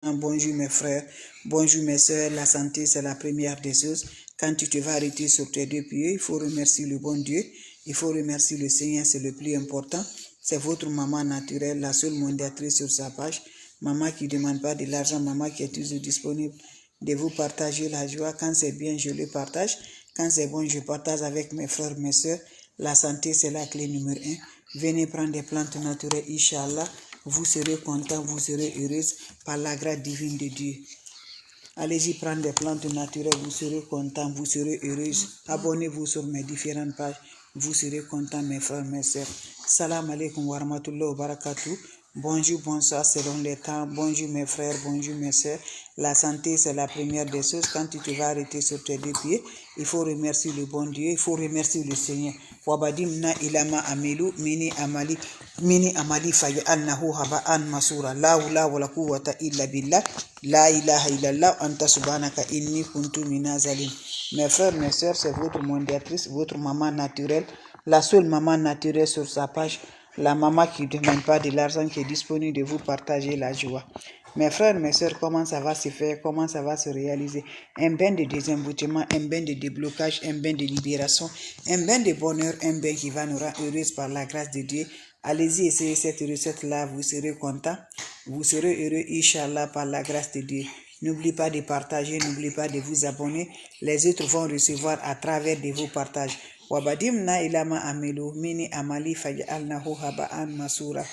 Bonjour mes frères, bonjour mes soeurs, la santé c'est la première des choses. Quand tu te vas arrêter sur tes deux pieds, il faut remercier le bon Dieu, il faut remercier le Seigneur, c'est le plus important. C'est votre maman naturelle, la seule modératrice sur sa page. Maman qui ne demande pas de l'argent, maman qui est toujours disponible de vous partager la joie. Quand c'est bien, je le partage. Quand c'est bon, je partage avec mes frères, mes soeurs. La santé c'est la clé numéro 1. Venez prendre des plantes naturelles, Inch'Allah. Vous serez content, vous serez heureuse par la grâce divine de Dieu. Allez-y prendre des plantes naturelles, vous serez content, vous serez heureuse. Abonnez-vous sur mes différentes pages, vous serez content mes frères, mes sœurs. Salam alaikum wa rahmatullahi wa barakatuh. Bonjour, bonsoir selon les temps. Bonjour mes frères, bonjour mes sœurs. La santé c'est la première des choses. Quand tu te vas arrêter sur tes deux pieds, il faut remercier le bon Dieu, il faut remercier le Seigneur. Wabadimna ilama amilu mini amali fayalnahu haba'an masura. La hawla wala quwwata illa billah. La ilaha illallah anta subhanaka inni kuntu minazalim. Mes frères, mes sœurs, c'est votre modératrice, votre maman naturelle, la seule maman naturelle sur sa page, la maman qui ne demande pas de l'argent, qui est disponible de vous partager la joie. Mes frères, mes sœurs, comment ça va se faire, comment ça va se réaliser? Un bain de désemboutement, un bain de déblocage, un bain de libération, un bain de bonheur, un bain qui va nous rendre heureux par la grâce de Dieu. Allez-y, essayez cette recette-là, vous serez content, vous serez heureux, Inch'Allah, par la grâce de Dieu. N'oubliez pas de partager, n'oubliez pas de vous abonner. Les autres vont recevoir à travers de vos partages. Wabadimna ilama amelu mini amali fayalnahu haba'an masura.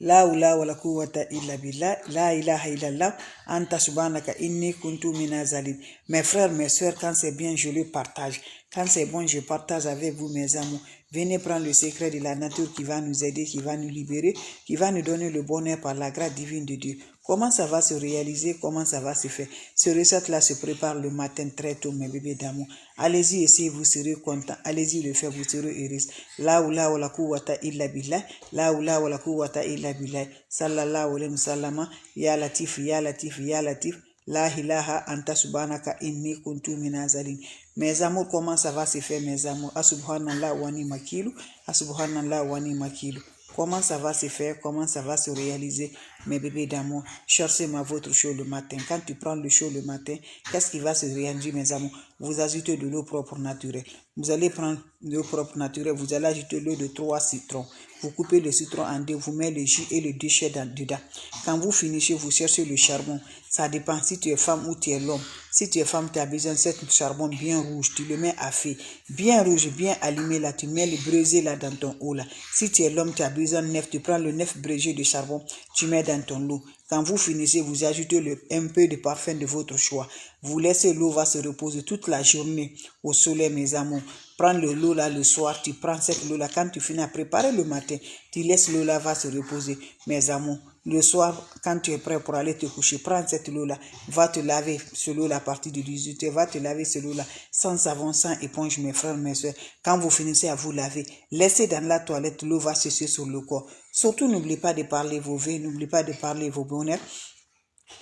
La hawla wala quwwata illa billah, la ilaha illallah, anta subhanaka inni kuntu minazalim. Mes frères, mes soeurs, quand c'est bien, je le partage. Quand c'est bon, je partage avec vous, mes amours. Venez prendre le secret de la nature qui va nous aider, qui va nous libérer, qui va nous donner le bonheur par la grâce divine de Dieu. Comment ça va se réaliser? Comment ça va se faire? Ce recette-là se prépare le matin très tôt, mes bébés d'amour. Allez-y, essayez, vous serez contents. Allez-y le faire, vous serez heureux. La hawla wala quwwata illa billah. La hawla wala quwwata illa billah. Sallallahu alayhi wa sallam. Ya latif, ya latif, ya latif. La ilaha anta subhanaka inni kuntu minazalim. Mes amours, comment ça va se faire, mes amours? Asubhanallah wa ni makilu. Asubhanallah wa ni makilu. Comment ça va se faire, comment ça va se réaliser, mes bébés d'amour? Cherchez-moi votre chaud le matin. Quand tu prends le chaud le matin, qu'est-ce qui va se réaliser, mes amours? Vous ajoutez de l'eau propre naturelle. Vous allez prendre de l'eau propre naturelle, vous allez ajouter l'eau de 3 citrons. Vous coupez le citron en deux, vous mettez le jus et le déchet dedans. Quand vous finissez, vous cherchez le charbon. Ça dépend si tu es femme ou tu es l'homme. Si tu es femme, tu as besoin de ce charbon bien rouge. Tu le mets à feu. Bien rouge, bien allumé là. Tu mets le braisé là dans ton eau là. Si tu es l'homme, tu as besoin de 9. Tu prends le 9 braisé de charbon. Tu mets dans ton eau. Quand vous finissez, vous ajoutez un peu de parfum de votre choix. Vous laissez l'eau va se reposer toute la journée au soleil, mes amours. Prends l'eau là le soir, tu prends cette eau là. Quand tu finis à préparer le matin, tu laisses l'eau là va se reposer, mes amours. Le soir, quand tu es prêt pour aller te coucher, prends cette eau-là, va te laver ce eau-là à partir de 18h, va te laver ce eau-là sans savon, sans éponge, mes frères, mes soeurs. Quand vous finissez à vous laver, laissez dans la toilette, l'eau va sécher sur le corps. Surtout, n'oubliez pas de parler vos vœux, n'oubliez pas de parler vos bonheurs.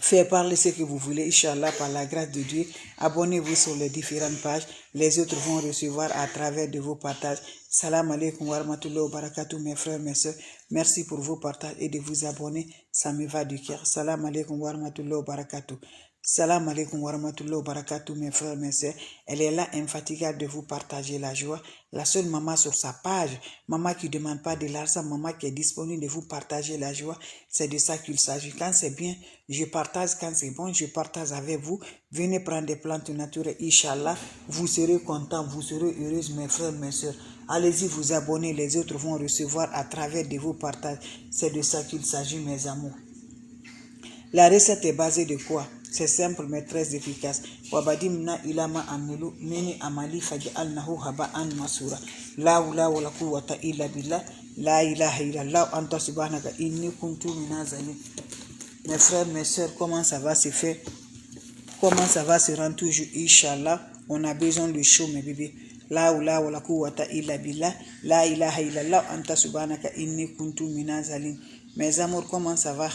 Faites parler ce que vous voulez, Inch'Allah, par la grâce de Dieu. Abonnez-vous sur les différentes pages. Les autres vont recevoir à travers de vos partages. Salam alaikum wa rahmatullahi wa barakatuh, mes frères, mes soeurs. Merci pour vos partages et de vous abonner. Ça me va du cœur. Salam alaikum wa rahmatullahi wa barakatuh. Salam alaikum wa rahmatullahi wa barakatuh, mes frères, mes sœurs. Elle est là, infatigable de vous partager la joie. La seule maman sur sa page, maman qui ne demande pas de l'argent, maman qui est disponible de vous partager la joie. C'est de ça qu'il s'agit. Quand c'est bien, je partage. Quand c'est bon, je partage avec vous. Venez prendre des plantes naturelles, Inch'Allah. Vous serez contents, vous serez heureux, mes frères, mes sœurs. Allez-y vous abonner, les autres vont recevoir à travers de vos partages. C'est de ça qu'il s'agit, mes amours. La recette est basée de quoi? C'est simple mais très efficace. Wabadimna ilama amilu mini amali faj'alnahu haba'an masura. La hawla wala quwwata illa billah. La ilaha illallah anta subhanaka inni kuntu minazalim. Mes frères, mes sœurs, comment ça va se faire? Comment ça va se rendre toujours? Inch'Allah, on a besoin de chaud, mes bébés. La hawla wala quwwata illa billah. La ilaha illallah anta subhanaka inni kuntu minazalim. Mes amours, comment ça va?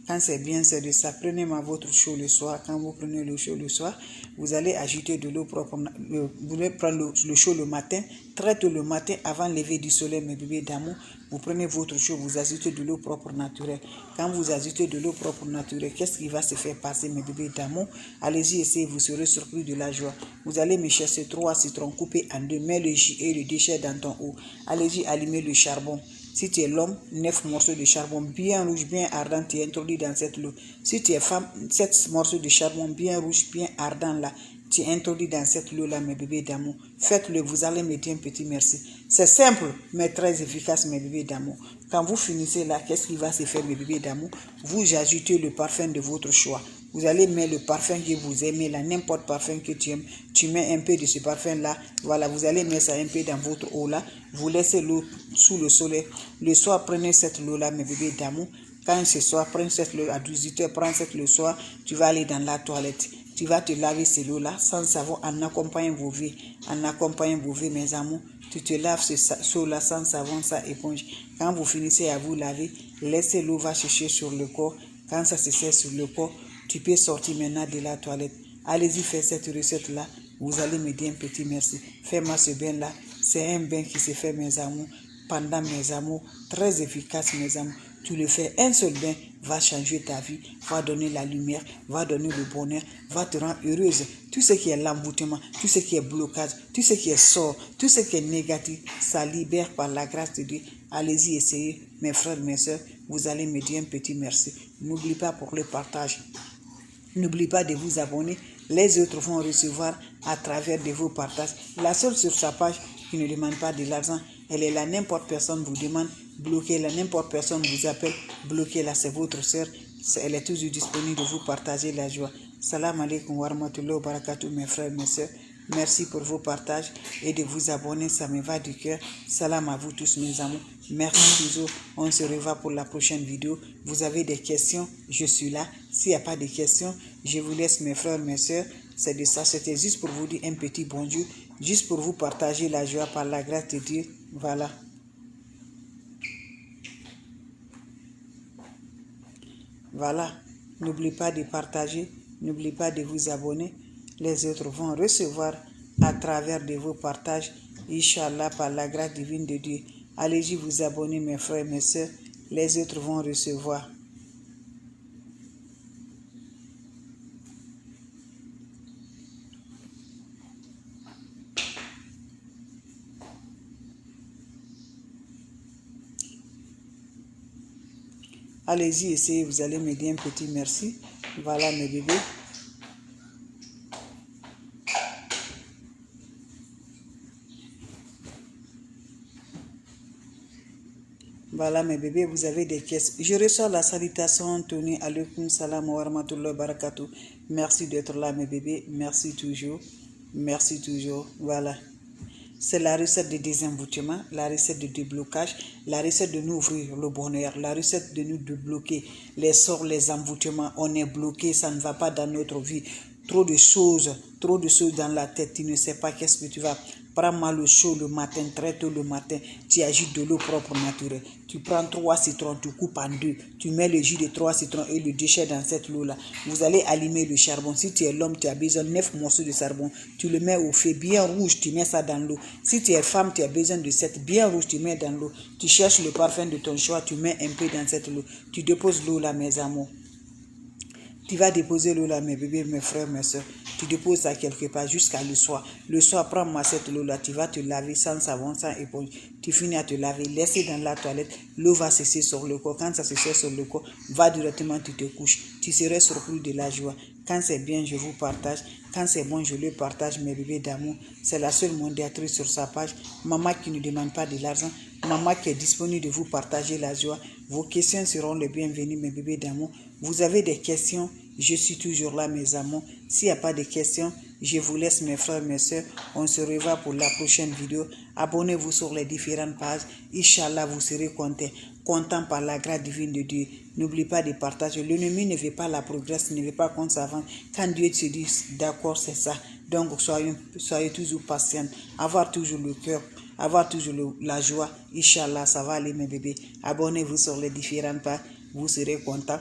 Quand c'est bien, c'est de ça. Prenez votre chaud le soir. Quand vous prenez le chaud le soir, vous allez ajouter de l'eau propre. Vous voulez prendre le chaud le matin, très tôt le matin, avant le lever du soleil, mes bébés d'amour. Vous prenez votre chaud, vous ajoutez de l'eau propre naturelle. Quand vous ajoutez de l'eau propre naturelle, qu'est-ce qui va se faire passer, mes bébés d'amour? Allez-y, essayez, vous serez surpris de la joie. Vous allez me chercher 3 citrons coupés en 2, mets le jus et le déchet dans ton eau. Allez-y, allumez le charbon. Si tu es l'homme, 9 morceaux de charbon bien rouge, bien ardent, tu introduis dans cette eau. Si tu es femme, 7 morceaux de charbon bien rouge, bien ardent là, tu introduis dans cette eau-là, mes bébés d'amour. Faites-le, vous allez me dire un petit merci. C'est simple, mais très efficace, mes bébés d'amour. Quand vous finissez là, qu'est-ce qui va se faire, mes bébés d'amour? Vous ajoutez le parfum de votre choix. Vous allez mettre le parfum que vous aimez là, n'importe parfum que tu aimes. Tu mets un peu de ce parfum là. Voilà, vous allez mettre ça un peu dans votre eau là. Vous laissez l'eau sous le soleil. Le soir, prenez cette eau là, mes bébés d'amour. Quand ce soir, prenez cette eau à 18h, prends cette le soir. Tu vas aller dans la toilette. Tu vas te laver cette eau là sans savon en accompagnant vos vies. En accompagnant vos vies, mes amours. Tu te laves ce eau là sans savon, sans éponge. Quand vous finissez à vous laver, laissez l'eau va sécher sur le corps. Quand ça se sèche sur le corps, tu peux sortir maintenant de la toilette. Allez-y faire cette recette-là. Vous allez me dire un petit merci. Fais-moi ce bain-là. C'est un bain qui se fait, mes amours, pendant mes amours. Très efficace, mes amours. Tu le fais, un seul bain va changer ta vie, va donner la lumière, va donner le bonheur, va te rendre heureuse. Tout ce qui est l'emboutement, tout ce qui est blocage, tout ce qui est sort, tout ce qui est négatif, ça libère par la grâce de Dieu. Allez-y, essayez, mes frères, mes soeurs. Vous allez me dire un petit merci. N'oublie pas pour le partage. N'oubliez pas de vous abonner. Les autres vont recevoir à travers de vos partages. La seule sur sa page qui ne demande pas de l'argent, elle est là. N'importe personne vous demande, bloquez-la. N'importe personne vous appelle, bloquez-la. C'est votre sœur. Elle est toujours disponible de vous partager la joie. Salam alaikum wa rahmatullahi wa barakatuh, mes frères, mes soeurs. Merci pour vos partages et de vous abonner, ça me va du cœur. Salam à vous tous, mes amours. Merci toujours. On se revoit pour la prochaine vidéo. Vous avez des questions, je suis là. S'il n'y a pas de questions, je vous laisse, mes frères, mes soeurs. C'est de ça. C'était juste pour vous dire un petit bonjour, juste pour vous partager la joie par la grâce de Dieu. Voilà. Voilà. N'oubliez pas de partager, n'oubliez pas de vous abonner. Les autres vont recevoir à travers de vos partages, Inch'Allah, par la grâce divine de Dieu. Allez-y vous abonner, mes frères et mes soeurs. Les autres vont recevoir. Allez-y, essayez, vous allez me dire un petit merci. Voilà, mes bébés. Voilà, mes bébés, vous avez des questions. Je reçois la salutation, Tony, alaikum salam wa rahmatullahi wa barakatuh. Merci d'être là, mes bébés. Merci toujours. Merci toujours. Voilà. C'est la recette de désemboutement, la recette de déblocage, la recette de nous ouvrir le bonheur, la recette de nous débloquer les sorts, les emboutements. On est bloqué, ça ne va pas dans notre vie. Trop de choses dans la tête. Tu ne sais pas qu'est-ce que tu vas. Prends-moi le chaud le matin, très tôt le matin. Tu ajoutes de l'eau propre naturelle. Tu prends 3 citrons, tu coupes en 2. Tu mets le jus de 3 citrons et le déchet dans cette eau-là. Vous allez allumer le charbon. Si tu es l'homme, tu as besoin de 9 morceaux de charbon. Tu le mets au feu bien rouge, tu mets ça dans l'eau. Si tu es femme, tu as besoin de 7 bien rouge, tu mets dans l'eau. Tu cherches le parfum de ton choix, tu mets un peu dans cette eau. Tu déposes l'eau là, mes amours. Tu vas déposer l'eau là, mes bébés, mes frères, mes soeurs. Tu déposes ça quelque part jusqu'à le soir. Le soir, prends-moi cette eau là. Tu vas te laver sans savon, sans éponge. Tu finis à te laver. Laissez dans la toilette. L'eau va cesser sur le corps. Quand ça se sèche sur le corps, va directement, tu te couches. Tu serais surpris de la joie. Quand c'est bien, je vous partage. Quand c'est bon, je le partage, mes bébés d'amour. C'est la seule modératrice sur sa page. Maman qui ne demande pas de l'argent. Maman qui est disponible de vous partager la joie. Vos questions seront les bienvenues, mes bébés d'amour. Vous avez des questions, je suis toujours là, mes amours. S'il n'y a pas de questions, je vous laisse, mes frères, mes soeurs. On se revoit pour la prochaine vidéo. Abonnez-vous sur les différentes pages. Inch'Allah, vous serez content par la grâce divine de Dieu. N'oubliez pas de partager. L'ennemi ne veut pas la progresse, ne veut pas qu'on s'avance. Quand Dieu te dit d'accord, c'est ça. Donc, soyez toujours patient. Avoir toujours le cœur. Avoir toujours la joie. Inch'Allah, ça va aller, mes bébés. Abonnez-vous sur les différentes pages. Vous serez contents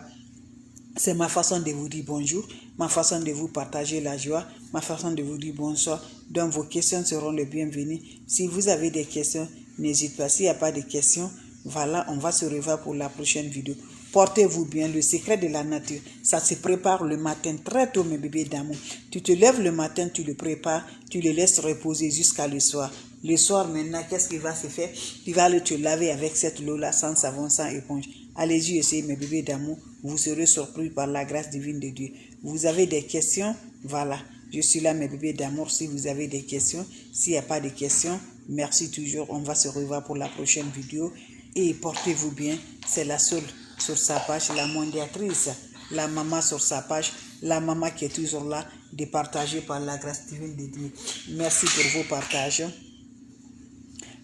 C'est ma façon de vous dire bonjour, ma façon de vous partager la joie, ma façon de vous dire bonsoir. Donc vos questions seront les bienvenues. Si vous avez des questions, n'hésitez pas. S'il n'y a pas de questions, voilà, on va se revoir pour la prochaine vidéo. Portez-vous bien. Le secret de la nature, ça se prépare le matin très tôt, mes bébés d'amour. Tu te lèves le matin, tu le prépares, tu le laisses reposer jusqu'à le soir. Le soir, maintenant, qu'est-ce qui va se faire? Tu vas aller te laver avec cette eau-là, sans savon, sans éponge. Allez-y, essayez, mes bébés d'amour. Vous serez surpris par la grâce divine de Dieu. Vous avez des questions? Voilà. Je suis là, mes bébés d'amour, si vous avez des questions. S'il n'y a pas de questions, merci toujours. On va se revoir pour la prochaine vidéo. Et portez-vous bien. C'est la seule sur sa page, la mondiatrice. La maman sur sa page. La maman qui est toujours là, de partager par la grâce divine de Dieu. Merci pour vos partages.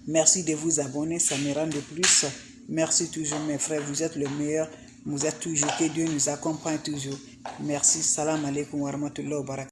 Merci de vous abonner, ça me rend de plus. Merci toujours mes frères, vous êtes le meilleur. Vous êtes toujours, que Dieu nous accompagne toujours. Merci, salam alaikum wa rahmatullahi wa barakatuh.